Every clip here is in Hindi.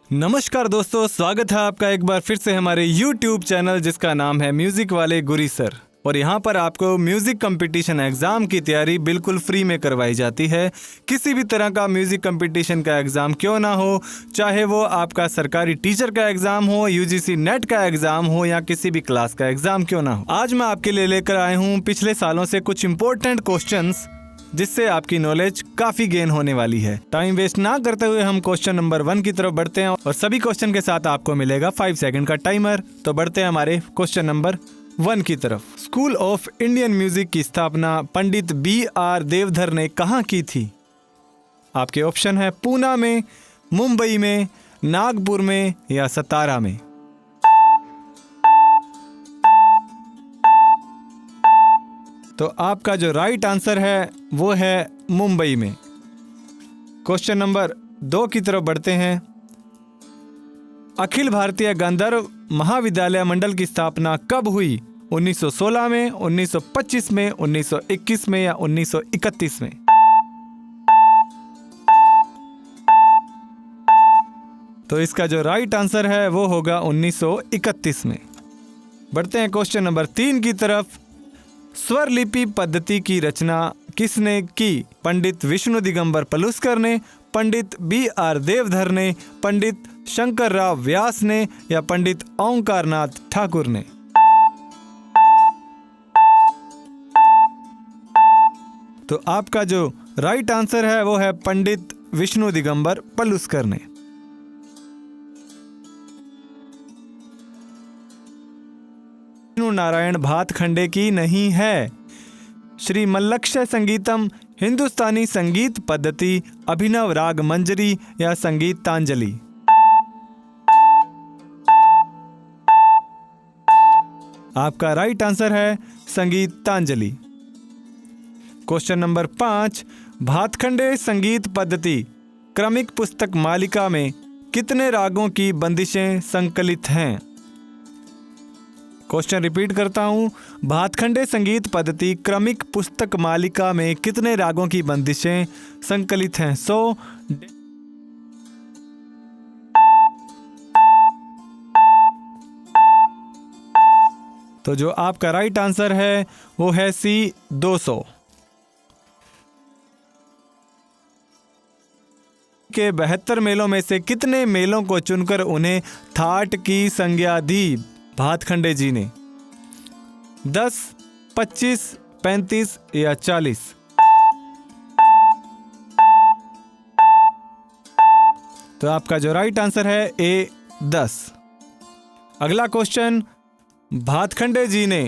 नमस्कार दोस्तों, स्वागत है आपका एक बार फिर से हमारे YouTube चैनल जिसका नाम है म्यूजिक वाले गुरी सर। और यहाँ पर आपको म्यूजिक कंपटीशन एग्जाम की तैयारी बिल्कुल फ्री में करवाई जाती है। किसी भी तरह का म्यूजिक कंपटीशन का एग्जाम क्यों ना हो, चाहे वो आपका सरकारी टीचर का एग्जाम हो, UGC नेट का एग्जाम हो या किसी भी क्लास का एग्जाम क्यों ना हो, आज मैं आपके लिए लेकर आया हूँ पिछले सालों से कुछ इंपॉर्टेंट क्वेश्चंस जिससे आपकी नॉलेज काफी गेन होने वाली है। टाइम वेस्ट ना करते हुए हम क्वेश्चन नंबर 1 की तरफ बढ़ते हैं और सभी क्वेश्चन के साथ आपको मिलेगा 5 सेकंड का टाइमर। तो बढ़ते हैं हमारे क्वेश्चन नंबर 1 की तरफ। स्कूल ऑफ इंडियन म्यूजिक की स्थापना पंडित BR देवधर ने कहाँ की थी? आपके ऑप्शन है पूना में, मुंबई में, नागपुर में या सतारा में। तो आपका जो राइट आंसर है वो है मुंबई में। क्वेश्चन नंबर 2 की तरफ बढ़ते हैं। अखिल भारतीय गंधर्व महाविद्यालय मंडल की स्थापना कब हुई? 1916 में, 1925 में, 1921 में या 1931 में? तो इसका जो राइट आंसर है वो होगा 1931 में। बढ़ते हैं क्वेश्चन नंबर 3 की तरफ। स्वर लिपि पद्धति की रचना किसने की? पंडित विष्णु दिगंबर पलुस्कर ने, पंडित BR देवधर ने, पंडित शंकरराव व्यास ने या पंडित ओंकारनाथ ठाकुर ने? तो आपका जो राइट आंसर है वो है पंडित विष्णु दिगंबर पलुस्कर ने। नारायण भातखंडे की नहीं है। श्री मल्लक्ष्य संगीतम, हिंदुस्तानी संगीत पद्धति, अभिनव राग मंजरी या संगीतांजलि? आपका राइट आंसर है संगीतांजलि। Question number 5। भातखंडे संगीत पद्धति क्रमिक पुस्तक मालिका में कितने रागों की बंदिशें संकलित हैं? क्वेश्चन रिपीट करता हूं। भातखंडे संगीत पद्धति क्रमिक पुस्तक मालिका में कितने रागों की बंदिशें संकलित हैं? तो जो आपका राइट आंसर है वो है C 200 के 72 मेलों में से कितने मेलों को चुनकर उन्हें थाट की संज्ञा दी भातखंडे जी ने? 10, 25, 35 या 40? तो आपका जो राइट आंसर है A 10। अगला क्वेश्चन। भातखंडे जी ने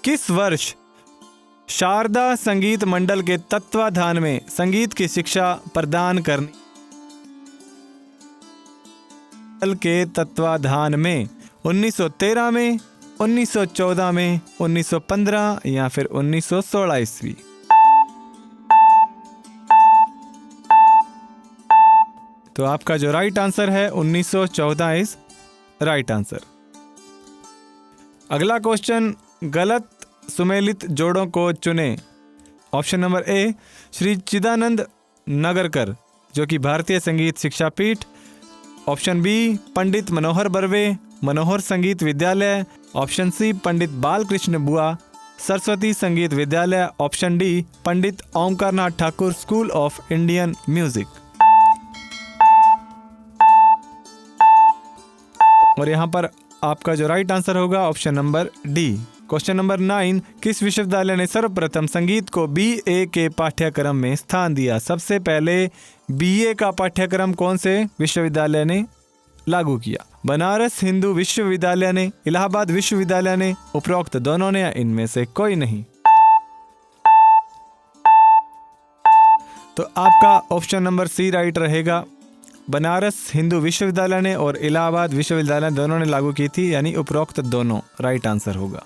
किस वर्ष शारदा संगीत मंडल के तत्वाधान में संगीत की शिक्षा प्रदान करनी? के तत्वाधान में 1913 में, 1914 में, 1915 या फिर 1916 ईस्वी? तो आपका जो राइट आंसर है 1914 इज राइट आंसर। अगला क्वेश्चन। गलत सुमेलित जोड़ों को चुने। ऑप्शन नंबर A श्री चिदानंद नगरकर जो कि भारतीय संगीत शिक्षा पीठ, ऑप्शन B पंडित मनोहर बर्वे मनोहर संगीत विद्यालय, ऑप्शन C पंडित बालकृष्ण बुआ Saraswati Sangeet Vidyalaya, option D Pandit Omkarnath Thakur school of Indian music. और यहाँ पर आपका जो राइट आंसर होगा option number D। Question number 9। किस विश्वविद्यालय ने सर्वप्रथम संगीत को BA के पाठ्यक्रम में स्थान दिया? सबसे पहले BA का पाठ्यक्रम कौन से विश्वविद्यालय ने लागू किया? बनारस हिंदू विश्वविद्यालय ने, इलाहाबाद विश्वविद्यालय ने, उपरोक्त दोनों ने या इनमें से कोई नहीं? तो आपका ऑप्शन नंबर C राइट रहेगा। बनारस हिंदू विश्वविद्यालय ने और इलाहाबाद विश्वविद्यालय दोनों ने लागू की थी, यानी उपरोक्त दोनों राइट आंसर होगा।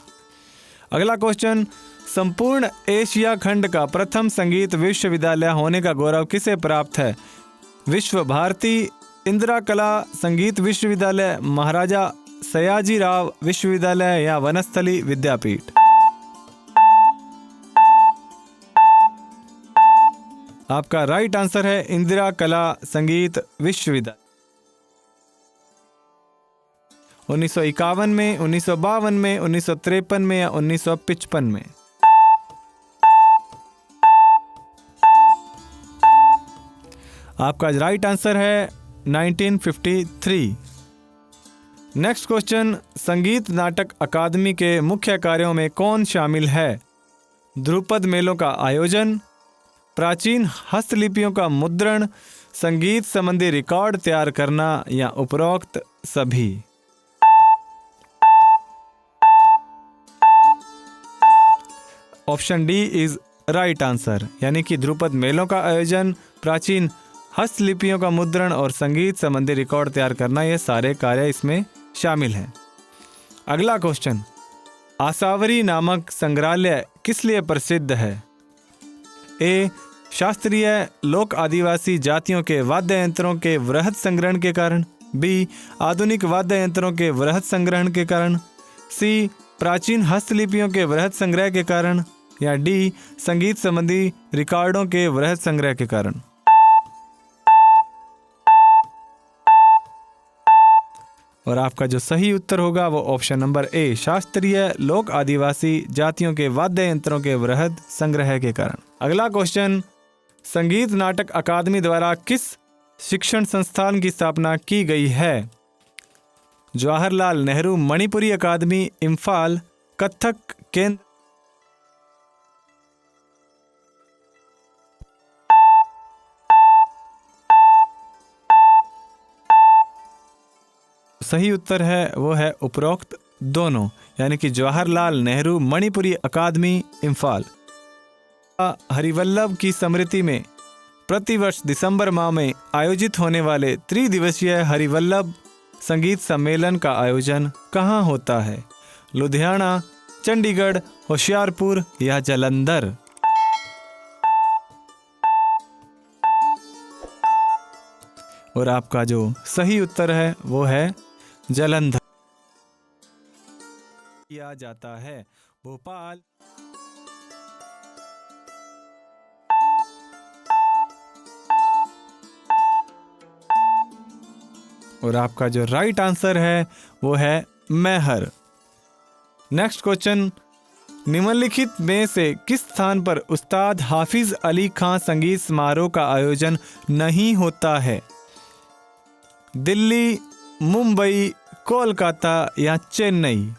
अगला क्वेश्चन। संपूर्ण एशिया खंड का प्रथम संगीत विश्वविद्यालय होने का गौरव किसे प्राप्त है? विश्व भारती, इंदिरा कला संगीत विश्वविद्यालय, महाराजा सयाजी राव विश्वविद्यालय या वनस्थली विद्यापीठ? आपका राइट आंसर है इंदिरा कला संगीत विश्वविद्यालय। 1951 में, 1952 में, 1953 में या 1955 में? आपका राइट आंसर है 1953। नेक्स्ट क्वेश्चन, संगीत नाटक अकादमी के मुख्य कार्यों में कौन शामिल है? ध्रुपद मेलों का आयोजन, प्राचीन हस्तलिपियों का मुद्रण, संगीत संबंधी रिकॉर्ड तैयार करना या उपरोक्त सभी? Option D is right answer, यानी कि ध्रुपद मेलों का आयोजन, प्राचीन हस्तलिपियों का मुद्रण और संगीत संबंधी रिकॉर्ड तैयार करना, ये सारे कार्य इसमें शामिल हैं। अगला क्वेश्चन, आसावरी नामक संग्रहालय किस लिए प्रसिद्ध है? ए, शास्त्रीय लोक आदिवासी जातियों के वाद्य यंत्रों के वृहद संग्रहण के कारण, बी, आधुनिक वाद्य यंत्रों के वृहद संग्रहण के कारण, सी, प्राचीन हस्तलिपियों के वृहद संग्रह के कारण, या डी, संगीत संबंधी रिकॉर्डों के वृहद संग्रह के कारण? और आपका जो सही उत्तर होगा वो ऑप्शन नंबर ए, शास्त्रीय लोक आदिवासी जातियों के वाद्य यंत्रों के वृहद संग्रह के कारण। अगला क्वेश्चन, संगीत नाटक अकादमी द्वारा किस शिक्षण संस्थान की स्थापना की गई है? जवाहरलाल नेहरू मणिपुरी अकादमी, इम्फाल, कथक केंद्र? सही उत्तर है वो है उपरोक्त दोनों, यानी कि जवाहरलाल नेहरू मणिपुरी अकादमी, इम्फाल। हरिवल्लभ की स्मृति में प्रतिवर्ष दिसंबर माह में आयोजित होने वाले त्रिदिवसीय हरिवल्लभ संगीत सम्मेलन का आयोजन कहाँ होता है? लुधियाना, चंडीगढ़, होशियारपुर या जालंधर? और आपका जो सही उत्तर है वो है जालंधर किया जाता है। भोपाल। और आपका जो राइट आंसर है वो है मैहर। नेक्स्ट क्वेश्चन, निम्नलिखित में से किस स्थान पर उस्ताद हाफिज अली खां संगीत समारोह का आयोजन नहीं होता है? दिल्ली, मुंबई, कोलकाता या चेन्नई?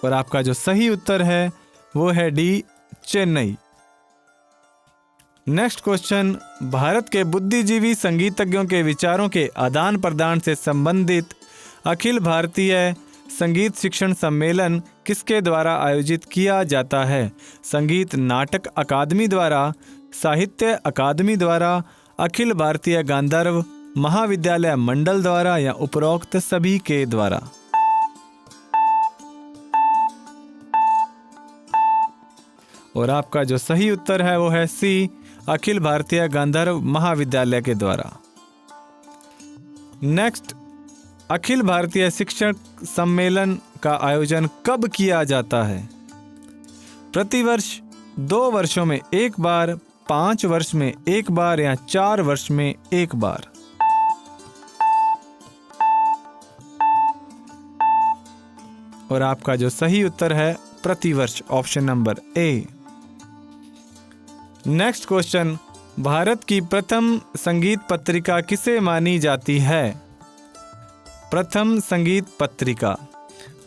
और आपका जो सही उत्तर है वो है D, Chennai. Next question, Bharat के बुद्धिजीवी संगीतज्ञों के विचारों के आदान प्रदान से संबंधित अखिल भारतीय संगीत शिक्षण सम्मेलन किसके द्वारा आयोजित किया जाता है? संगीत नाटक अकादमी द्वारा, साहित्य अकादमी द्वारा, अखिल भारतीय गांधर्व महाविद्यालय मंडल द्वारा या उपरोक्त सभी के द्वारा? और आपका जो सही उत्तर है वो है सी, अखिल भारतीय गांधर्व महाविद्यालय के द्वारा। नेक्स्ट, अखिल भारतीय शिक्षक सम्मेलन का आयोजन कब किया जाता है? प्रतिवर्ष, 2 वर्षों में एक बार, 5 वर्ष में एक बार या 4 वर्ष में एक बार? और आपका जो सही उत्तर है प्रतिवर्ष, ऑप्शन नंबर ए। नेक्स्ट क्वेश्चन, भारत की प्रथम संगीत पत्रिका किसे मानी जाती है? प्रथम संगीत पत्रिका,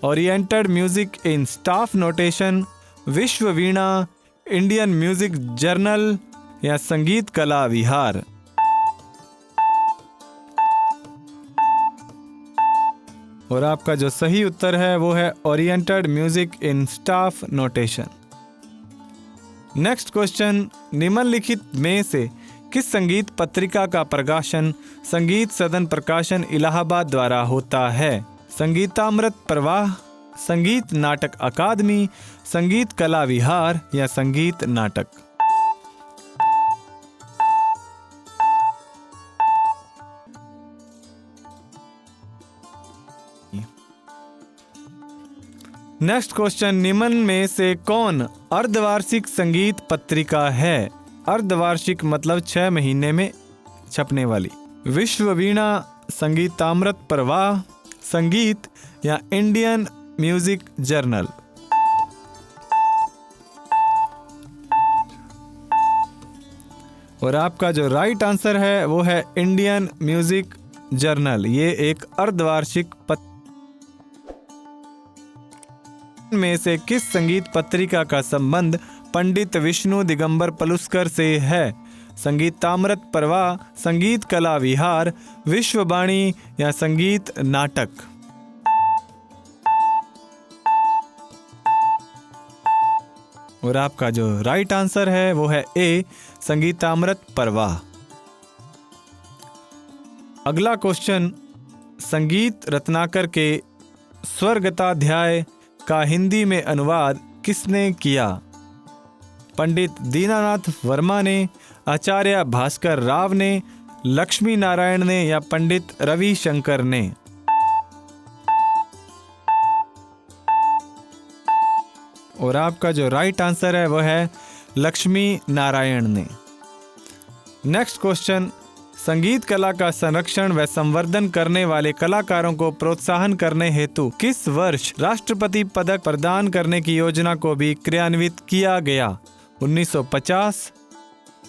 oriented music in staff notation, विश्व वीणा, इंडियन म्यूजिक जर्नल या संगीत कला विहार? और आपका जो सही उत्तर है वो है oriented music in staff notation. Next question, निम्नलिखित में से किस संगीत पत्रिका का प्रकाशन संगीत सदन प्रकाशन इलाहाबाद द्वारा होता है? संगीतामृत प्रवाह, संगीत नाटक अकादमी, संगीत कला विहार या संगीत नाटक? नेक्स्ट क्वेश्चन, निम्न में से कौन अर्धवार्षिक संगीत पत्रिका है? अर्धवार्षिक मतलब 6 महीने में छपने वाली। विश्व वीणा, संगीतामृत प्रवाह, संगीत या इंडियन म्यूजिक जर्नल। और आपका जो राइट आंसर है वो है इंडियन म्यूजिक जर्नल। ये एक अर्धवार्षिक में से किस संगीत पत्रिका का संबंध पंडित विष्णु दिगंबर पलुस्कर से है? संगीतामृत प्रवाह, संगीत कला विहार, विश्ववाणी या संगीत नाटक। और आपका जो राइट आंसर है वो है ए, संगीतामृत प्रवाह। अगला क्वेश्चन, संगीत रत्नाकर के स्वरगताध्याय का हिंदी में अनुवाद किसने किया? पंडित दीनानाथ वर्मा ने, आचार्य भास्कर राव ने, लक्ष्मी नारायण ने या पंडित रविशंकर ने? और आपका जो राइट आंसर है वो है लक्ष्मी नारायण ने। नेक्स्ट क्वेश्चन, संगीत कला का संरक्षण व संवर्धन करने वाले कलाकारों को प्रोत्साहन करने हेतु किस वर्ष राष्ट्रपति पदक प्रदान करने की योजना को भी क्रियान्वित किया गया? 1950,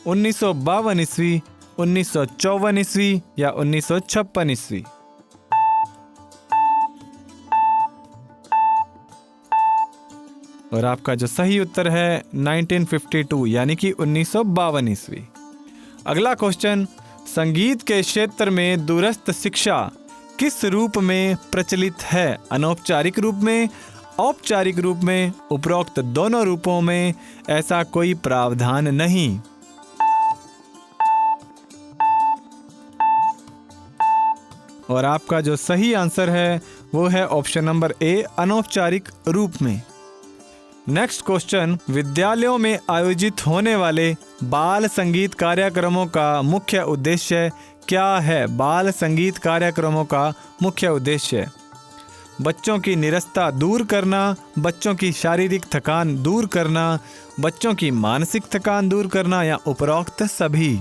1952 ईस्वी, 1954 ईस्वी या 1956 ईस्वी? और आपका जो सही उत्तर है 1952 यानी कि 1952 ईस्वी। अगला क्वेश्चन, संगीत के क्षेत्र में दूरस्थ शिक्षा किस रूप में प्रचलित है? अनौपचारिक रूप में, औपचारिक रूप में, उपरोक्त दोनों रूपों में, ऐसा कोई प्रावधान नहीं। और आपका जो सही आंसर है वो है ऑप्शन नंबर ए, अनौपचारिक रूप में। नेक्स्ट क्वेश्चन, विद्यालयों में आयोजित होने वाले बाल संगीत कार्यक्रमों का मुख्य उद्देश्य क्या है? बाल संगीत कार्यक्रमों का मुख्य उद्देश्य बच्चों की निरस्ता दूर करना, बच्चों की शारीरिक थकान दूर करना, बच्चों की मानसिक थकान दूर करना या उपरोक्त सभी?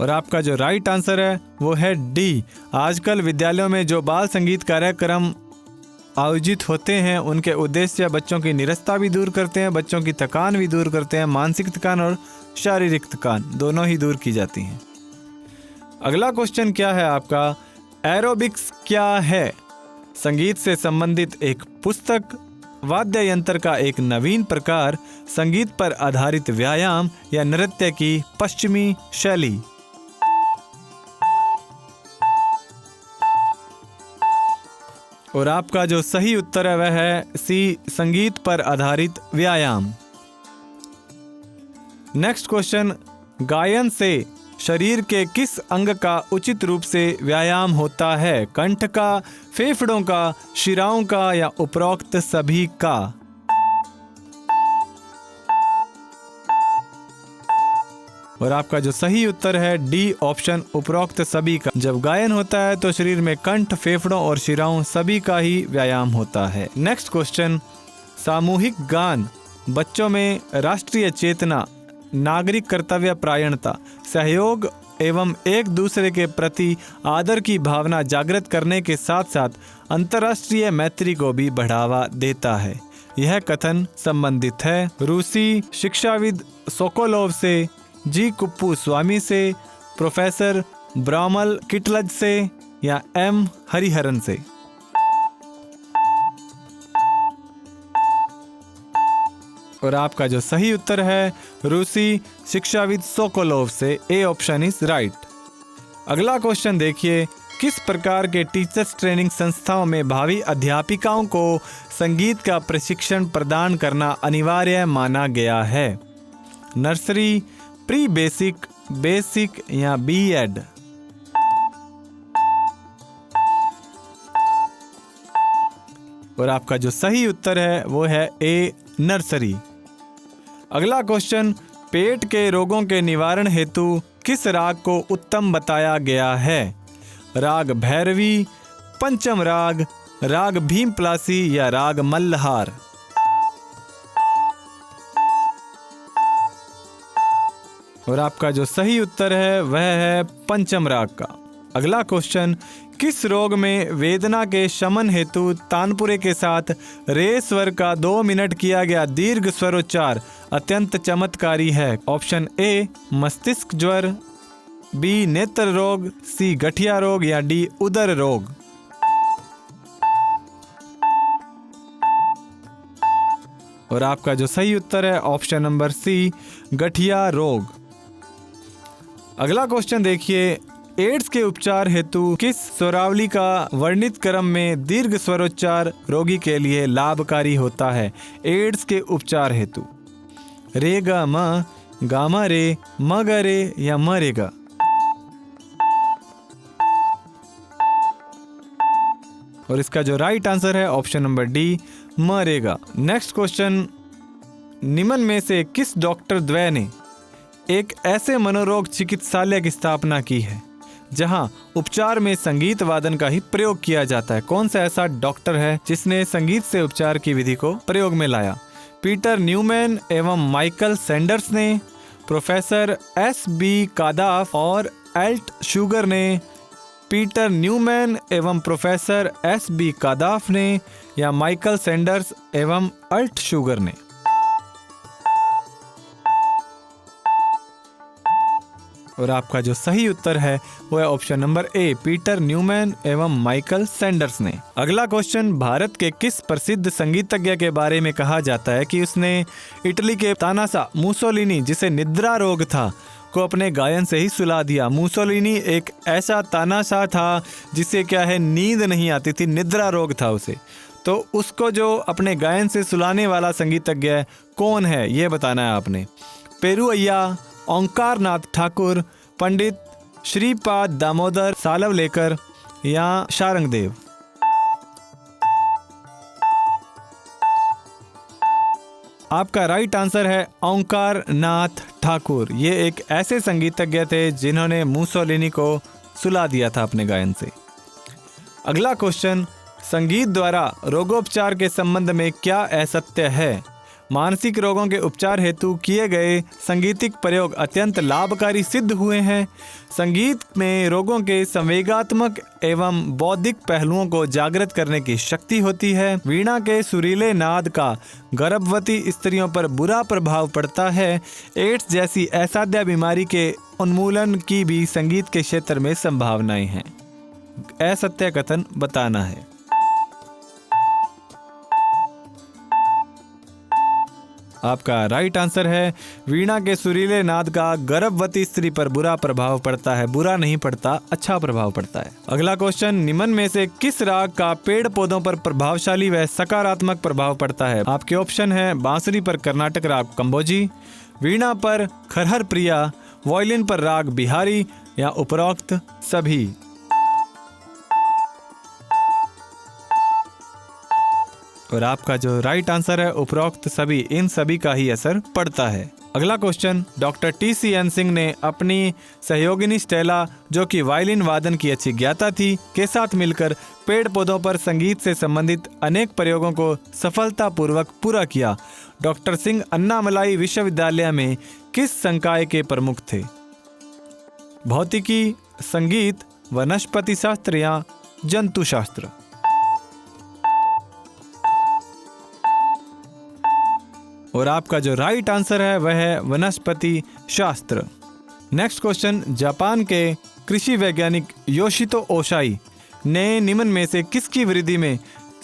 और आपका जो राइट आंसर है वो है डी। आजकल विद्यालयों में जो बाल संगीत कार्यक्रम आयोजित होते हैं उनके उद्देश्य बच्चों की निरस्ता भी दूर करते हैं, बच्चों की थकान भी दूर करते हैं, मानसिक थकान और शारीरिक थकान दोनों ही दूर की जाती हैं। अगला क्वेश्चन क्या है आपका, एरोबिक्स क्या है? संगीत से संबंधित एक पुस्तक, वाद्य यंत्र का एक नवीन प्रकार, संगीत पर आधारित व्यायाम या नृत्य की पश्चिमी शैली? और आपका जो सही उत्तर है वह है सी, संगीत पर आधारित व्यायाम। नेक्स्ट क्वेश्चन, गायन से शरीर के किस अंग का उचित रूप से व्यायाम होता है? कंठ का, फेफड़ों का, शिराओं का या उपरोक्त सभी का? और आपका जो सही उत्तर है डी ऑप्शन, उपरोक्त सभी का। जब गायन होता है तो शरीर में कंठ, फेफड़ों और शिराओं सभी का ही व्यायाम होता है। नेक्स्ट क्वेश्चन, सामूहिक गान बच्चों में राष्ट्रीय चेतना, नागरिक कर्तव्य परायणता, सहयोग एवं एक दूसरे के प्रति आदर की भावना जागृत करने के साथ साथ अंतर्राष्ट्रीय मैत्री को भी बढ़ावा देता है। यह कथन संबंधित है रूसी शिक्षाविद सोकोलोव से, जी कुप्पू स्वामी से, प्रोफेसर ब्रामल किटलज से या एम हरिहरन से? और आपका जो सही उत्तर है रूसी शिक्षाविद सोकोलोव से, ए ऑप्शन इज राइट। अगला क्वेश्चन देखिए, किस प्रकार के टीचर्स ट्रेनिंग संस्थाओं में भावी अध्यापिकाओं को संगीत का प्रशिक्षण प्रदान करना अनिवार्य माना गया है? नर्सरी, प्री बेसिक, बेसिक या बीएड? और आपका जो सही उत्तर है वो है ए, नर्सरी। अगला क्वेश्चन, पेट के रोगों के निवारण हेतु किस राग को उत्तम बताया गया है? राग भैरवी, पंचम राग, राग भीमप्लासी या राग मल्लहार? और आपका जो सही उत्तर है वह है पंचम राग का। अगला क्वेश्चन, किस रोग में वेदना के शमन हेतु तानपुरे के साथ रे स्वर का 2 मिनट किया गया दीर्घ स्वरोच्चार अत्यंत चमत्कारी है? ऑप्शन ए मस्तिष्क ज्वर, बी नेत्र रोग, सी गठिया रोग या डी उदर रोग। और आपका जो सही उत्तर है ऑप्शन नंबर सी गठिया रोग। अगला क्वेश्चन देखिए, एड्स के उपचार हेतु किस स्वरावली का वर्णित क्रम में दीर्घ स्वरोच्चार रोगी के लिए लाभकारी होता है? एड्स के उपचार हेतु रे गा म, गामा रे, म ग रे या म रे गा। और इसका जो राइट आंसर है ऑप्शन नंबर डी म रे गा। नेक्स्ट क्वेश्चन, निम्न में से किस डॉक्टर द्वय ने एक ऐसे मनोरोग चिकित्सालय की स्थापना की है जहां उपचार में संगीत वादन का ही प्रयोग किया जाता है? कौन सा ऐसा डॉक्टर है जिसने संगीत से उपचार की विधि को प्रयोग में लाया? पीटर न्यूमैन एवं माइकल सैंडर्स ने, प्रोफेसर एस.बी. कादाफ और एल्ट शुगर ने, पीटर न्यूमैन एवं प्रोफेसर एस.बी. कादाफ ने या माइकल सैंडर्स एवं एल्ट शुगर ने? और आपका जो सही उत्तर है वो है option number A Peter Newman एवं माइकल सैंडर्स ने। अगला क्वेश्चन, भारत के किस प्रसिद्ध संगीतज्ञ के बारे में कहा जाता है कि उसने इटली के तानासा मुसोलिनी, जिसे निद्रा रोग था, को अपने गायन से ही सुला दिया? मुसोलिनी एक ऐसा तानाशाह था जिसे क्या है नींद नहीं आती थी, निद्रा रोग था उसे। तो उसको जो अपने गायन से सुलाने वाला संगीतज्ञ कौन है ये बताना है आपने। पेरुअय्या, ओंकार नाथ ठाकुर, पंडित श्रीपाद दामोदर सालवलेकर या शारंगदेव। आपका राइट आंसर है ओंकार नाथ ठाकुर। ये एक ऐसे संगीतज्ञ थे जिन्होंने मुसोलिनी को सुला दिया था अपने गायन से। अगला क्वेश्चन, संगीत द्वारा रोगोपचार के संबंध में क्या असत्य है? मानसिक रोगों के उपचार हेतु किए गए संगीतिक प्रयोग अत्यंत लाभकारी सिद्ध हुए हैं। संगीत में रोगों के संवेगात्मक एवं बौद्धिक पहलुओं को जागृत करने की शक्ति होती है। वीणा के सुरीले नाद का गर्भवती स्त्रियों पर बुरा प्रभाव पड़ता है। एड्स जैसी असाध्य बीमारी के उन्मूलन की भी संगीत के क्षेत्र में संभावनाएं हैं। असत्य कथन बताना है। आपका राइट आंसर है वीणा के सुरीले नाद का गर्भवती स्त्री पर बुरा प्रभाव पड़ता है। बुरा नहीं पड़ता, अच्छा प्रभाव पड़ता है। अगला क्वेश्चन, निम्न में से किस राग का पेड़ पौधों पर प्रभावशाली व सकारात्मक प्रभाव पड़ता है? आपके ऑप्शन है बांसुरी पर कर्नाटक राग कंबोजी, वीणा पर खरहर प्रिया, वायलिन पर राग बिहारी या उपरोक्त सभी। और आपका जो राइट आंसर है उपरोक्त सभी, इन सभी का ही असर पड़ता है। अगला क्वेश्चन, डॉक्टर टी.सी.एन. सिंह ने अपनी सहयोगिनी स्टेला, जो कि वायलिन वादन की अच्छी ज्ञाता थी, के साथ मिलकर पेड़ पौधों पर संगीत से संबंधित अनेक प्रयोगों को सफलतापूर्वक पूरा किया। डॉक्टर सिंह अन्नामलाई विश्वविद्यालय में किस संकाय के प्रमुख थे? भौतिकी, संगीत, वनस्पति शास्त्र या जंतु शास्त्र? और आपका जो राइट आंसर है वह है वनस्पति शास्त्र। नेक्स्ट क्वेश्चन, जापान के कृषि वैज्ञानिक योशितो ओशाई ने निम्न में से किसकी वृद्धि में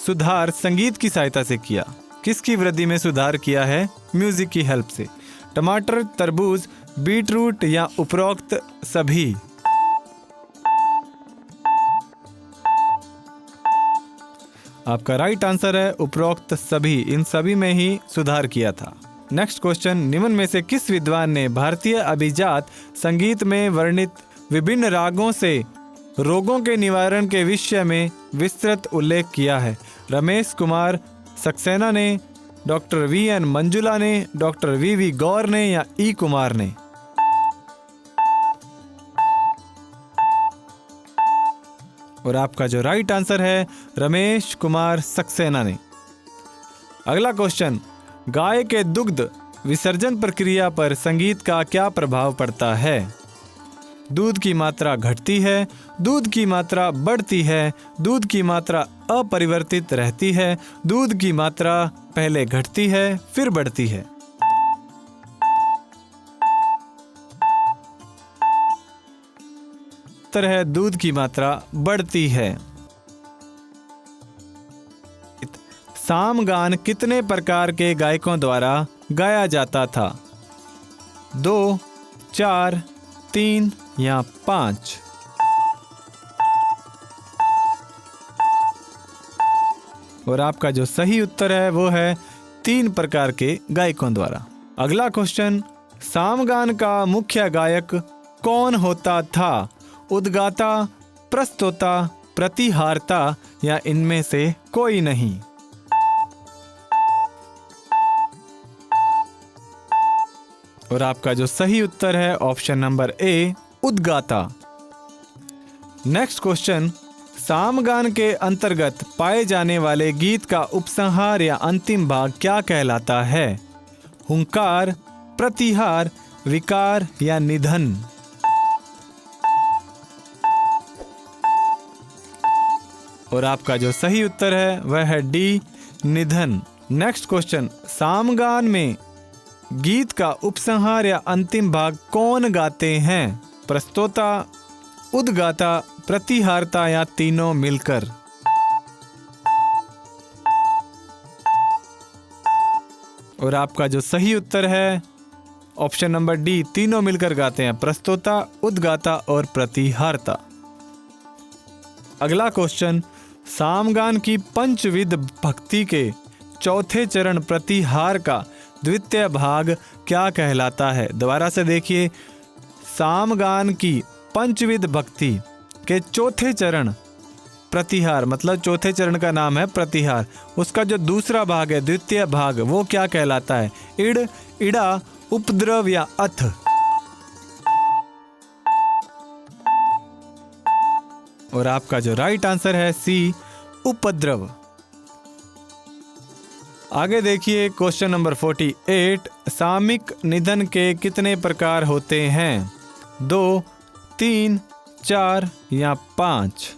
सुधार संगीत की सहायता से किया? किसकी वृद्धि में सुधार किया है म्यूजिक की हेल्प से? टमाटर, तरबूज, बीटरूट या उपरोक्त सभी? आपका राइट आंसर है उपरोक्त सभी, इन सभी में ही सुधार किया था। नेक्स्ट क्वेश्चन, निम्न में से किस विद्वान ने भारतीय अभिजात संगीत में वर्णित विभिन्न रागों से रोगों के निवारण के विषय में विस्तृत उल्लेख किया है? रमेश कुमार सक्सेना ने, डॉक्टर वी.एन. मंजुला ने, डॉक्टर वी.वी. गौर ने या ई. कुमार ने? और आपका जो राइट आंसर है रमेश कुमार सक्सेना ने। अगला क्वेश्चन, गाय के दुग्ध विसर्जन प्रक्रिया पर संगीत का क्या प्रभाव पड़ता है? दूध की मात्रा घटती है, दूध की मात्रा बढ़ती है, दूध की मात्रा अपरिवर्तित रहती है, दूध की मात्रा पहले घटती है फिर बढ़ती है। उत्तर है दूध की मात्रा बढ़ती है। सामगान कितने प्रकार के गायकों द्वारा गाया जाता था? 2, 4, 3 या 5? और आपका जो सही उत्तर है वो है 3 प्रकार के गायकों द्वारा। अगला क्वेश्चन, सामगान का मुख्य गायक कौन होता था? उद्गाता, प्रस्तोता, प्रतिहारता या इनमें से कोई नहीं? और आपका जो सही उत्तर है ऑप्शन नंबर ए, उद्गाता। नेक्स्ट क्वेश्चन, सामगान के अंतर्गत पाए जाने वाले गीत का उपसंहार या अंतिम भाग क्या कहलाता है? हुंकार, प्रतिहार, विकार या निधन? और आपका जो सही उत्तर है वह है डी, निधन। नेक्स्ट क्वेश्चन, सामगान में गीत का उपसंहार या अंतिम भाग कौन गाते हैं? प्रस्तोता, उद्गाता, प्रतिहारता या तीनों मिलकर? और आपका जो सही उत्तर है ऑप्शन नंबर डी, तीनों मिलकर गाते हैं, प्रस्तोता, उद्गाता और प्रतिहारता। अगला क्वेश्चन, सामगान की पंचविध भक्ति के चौथे चरण प्रतिहार का द्वितीय भाग क्या कहलाता है? दोबारा से देखिए, सामगान की पंचविध भक्ति के चौथे चरण प्रतिहार, मतलब चौथे चरण का नाम है प्रतिहार, उसका जो दूसरा भाग है, द्वितीय भाग, वो क्या कहलाता है? इड़, इड़ा, उपद्रव या अथ? और आपका जो राइट आंसर है सी, उपद्रव। आगे देखिए क्वेश्चन नंबर 48, सामिक निधन के कितने प्रकार होते हैं? 2, 3, 4 या 5?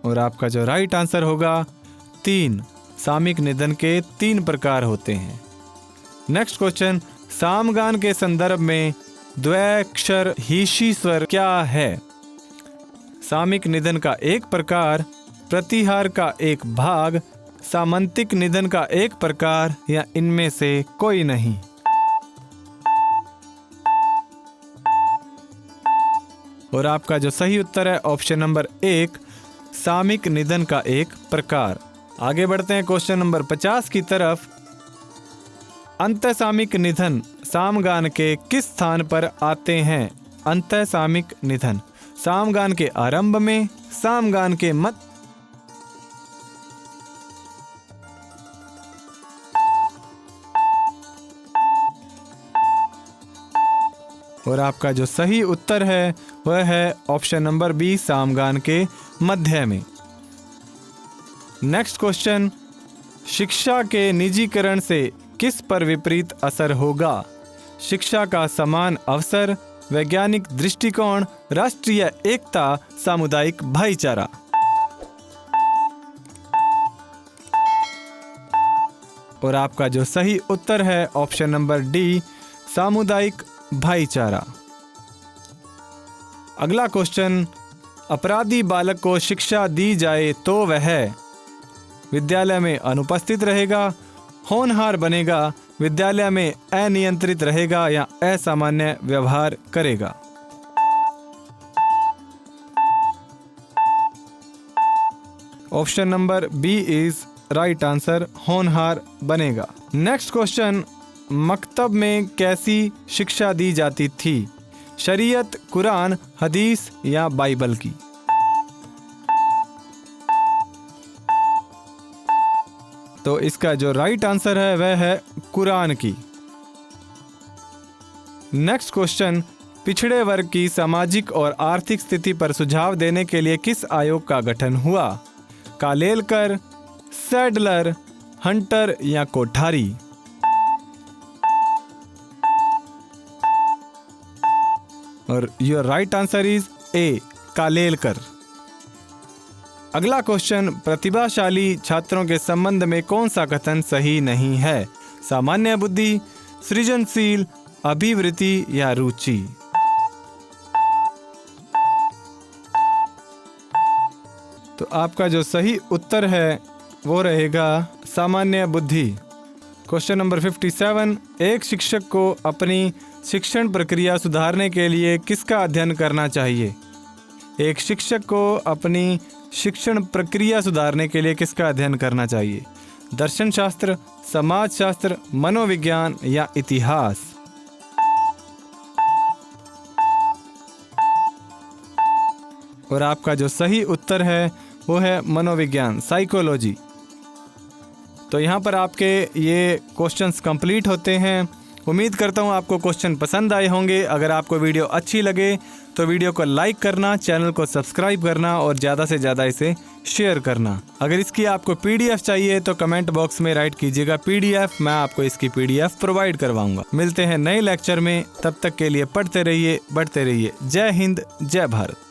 और आपका जो राइट आंसर होगा 3, सामिक निधन के 3 प्रकार होते हैं। नेक्स्ट क्वेश्चन, सामगान के संदर्भ में द्वैक्षर हिशी स्वर क्या है? सामिक निधन का एक प्रकार, प्रतिहार का एक भाग, सामंतिक निधन का एक प्रकार या इनमें से कोई नहीं? और आपका जो सही उत्तर है ऑप्शन नंबर 1, सामिक निधन का एक प्रकार। आगे बढ़ते हैं क्वेश्चन नंबर 50 की तरफ। अंतःसामिक निधन सामगान के किस स्थान पर आते हैं? अंतःसामिक निधन सामगान के आरंभ में, सामगान के मध्य, और आपका जो सही उत्तर है वह है ऑप्शन नंबर बी, सामगान के मध्य में। नेक्स्ट क्वेश्चन, शिक्षा के निजीकरण से किस पर विपरीत असर होगा? शिक्षा का समान अवसर, वैज्ञानिक दृष्टिकोण, राष्ट्रीय एकता, सामुदायिक भाईचारा? और आपका जो सही उत्तर है ऑप्शन नंबर डी, सामुदायिक भाईचारा। अगला क्वेश्चन, अपराधी बालक को शिक्षा दी जाए तो वह विद्यालय में अनुपस्थित रहेगा, होनहार बनेगा, विद्यालय में अनियंत्रित रहेगा या असामान्य व्यवहार करेगा? Option number B is right answer, होनहार बनेगा। नेक्स्ट क्वेश्चन, मकतब में कैसी शिक्षा दी जाती थी? शरीयत, कुरान, हदीस या बाइबल की? तो इसका जो राइट आंसर है वह है कुरान की। नेक्स्ट क्वेश्चन, पिछड़े वर्ग की सामाजिक और आर्थिक स्थिति पर सुझाव देने के लिए किस आयोग का गठन हुआ? कालेलकर, सैडलर, हंटर या कोठारी? और your right answer is a, Kalelkar. अगला क्वेश्चन, प्रतिभाशाली छात्रों के संबंध में कौन सा कथन सही नहीं है? सामान्य बुद्धि, सृजनशील, अभिवृत्ति या रुचि? तो आपका जो सही उत्तर है वो रहेगा सामान्य बुद्धि। क्वेश्चन नंबर 57, एक शिक्षक को अपनी शिक्षण प्रक्रिया सुधारने के लिए किसका अध्ययन करना चाहिए? एक शिक्षक को अपनी शिक्षण प्रक्रिया सुधारने के लिए किसका अध्ययन करना चाहिए? दर्शन शास्त्र, समाज शास्त्र, मनोविज्ञान या इतिहास? और आपका जो सही उत्तर है वो है मनोविज्ञान, साइकोलॉजी। तो यहाँ पर आपके ये क्वेश्चंस कंप्लीट होते हैं। उम्मीद करता हूँ आपको क्वेश्चन पसंद आए होंगे। अगर आपको वीडियो अच्छी लगे तो वीडियो को लाइक करना, चैनल को सब्सक्राइब करना और ज़्यादा से ज़्यादा इसे शेयर करना। अगर इसकी आपको पीडीएफ चाहिए तो कमेंट बॉक्स में राइट कीजिएगा पीडीएफ, मैं आपको इसकी पीडीएफ प्रोवाइड करवाऊंगा। मिलते हैं नए लेक्चर में, तब तक के लिए पढ़ते रहिए, बढ़ते रहिए। जय हिंद, जय भारत।